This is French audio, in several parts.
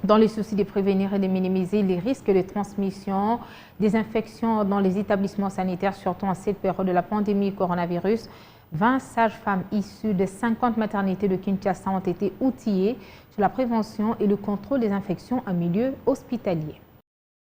Dans le souci de prévenir et de minimiser les risques de transmission des infections dans les établissements sanitaires, surtout en cette période de la pandémie coronavirus, 20 sages-femmes issues de 50 maternités de Kinshasa ont été outillées sur la prévention et le contrôle des infections en milieu hospitalier.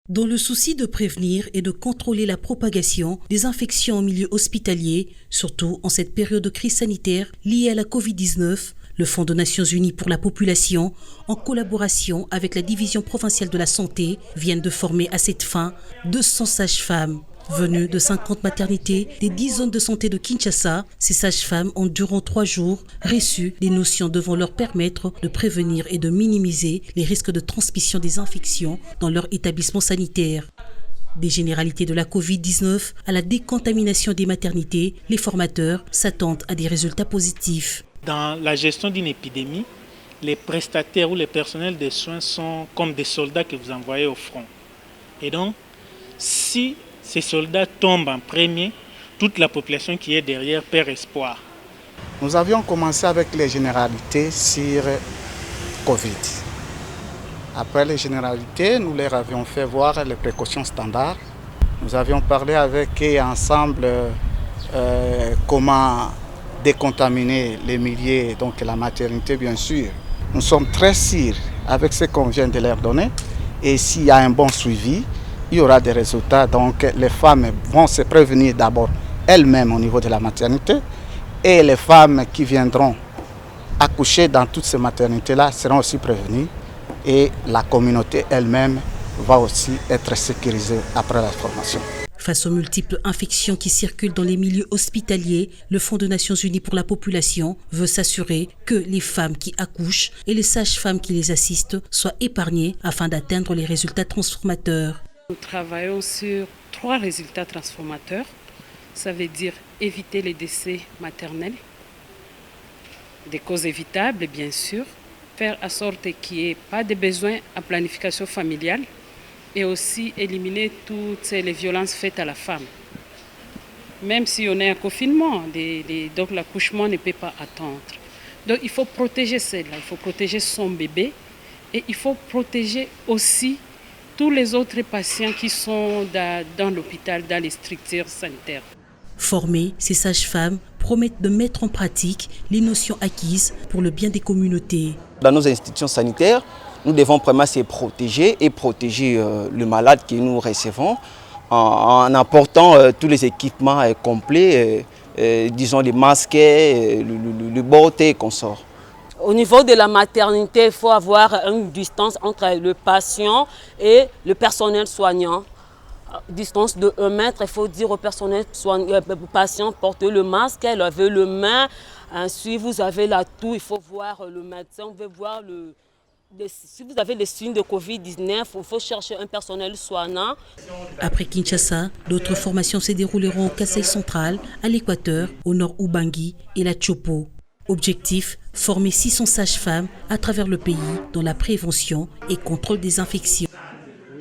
Dans le souci de prévenir et de contrôler la propagation des infections en milieu hospitalier, surtout en cette période de crise sanitaire liée à la Covid-19, le Fonds des Nations Unies pour la population, en collaboration avec la Division provinciale de la santé, viennent de former à cette fin 200 sages-femmes. Venues de 50 maternités des 10 zones de santé de Kinshasa, ces sages-femmes ont durant 3 jours reçu des notions devant leur permettre de prévenir et de minimiser les risques de transmission des infections dans leur établissement sanitaire. Des généralités de la Covid-19 à la décontamination des maternités, les formateurs s'attendent à des résultats positifs. Dans la gestion d'une épidémie, les prestataires ou les personnels de soins sont comme des soldats que vous envoyez au front. Et donc, si ces soldats tombent en premier, toute la population qui est derrière perd espoir. Nous avions commencé avec les généralités sur Covid. Après les généralités, nous leur avions fait voir les précautions standards. Nous avions parlé avec eux ensemble comment décontaminer les milieux, donc la maternité bien sûr. Nous sommes très sûrs avec ce qu'on vient de leur donner et s'il y a un bon suivi, il y aura des résultats. Donc les femmes vont se prévenir d'abord elles-mêmes au niveau de la maternité et les femmes qui viendront accoucher dans toutes ces maternités-là seront aussi prévenues et la communauté elle-même va aussi être sécurisée après la formation. Face aux multiples infections qui circulent dans les milieux hospitaliers, le Fonds des Nations Unies pour la population veut s'assurer que les femmes qui accouchent et les sages-femmes qui les assistent soient épargnées afin d'atteindre les résultats transformateurs. Nous travaillons sur 3 résultats transformateurs. Ça veut dire éviter les décès maternels, des causes évitables bien sûr, faire en sorte qu'il n'y ait pas de besoin en planification familiale, et aussi éliminer toutes les violences faites à la femme. Même si on est en confinement, donc l'accouchement ne peut pas attendre. Donc il faut protéger celle-là, il faut protéger son bébé et il faut protéger aussi tous les autres patients qui sont dans l'hôpital, dans les structures sanitaires. Former ces sages-femmes promettent de mettre en pratique les notions acquises pour le bien des communautés. Dans nos institutions sanitaires, nous devons vraiment se protéger et protéger le malade que nous recevons en apportant tous les équipements complets, disons les masques, le bottes qu'on sort. Au niveau de la maternité, il faut avoir une distance entre le patient et le personnel soignant. Distance de 1 mètre, il faut dire au personnel soignant, patient portez le masque, lavez le main. Ensuite, vous avez la toux, il faut voir le médecin, vous pouvez voir si vous avez les signes de Covid-19, il faut chercher un personnel soignant. Après Kinshasa, d'autres formations se dérouleront au Kasaï central, à l'Équateur, au nord Ubangi et la Chopo. Objectif, former 600 sages-femmes à travers le pays dans la prévention et contrôle des infections.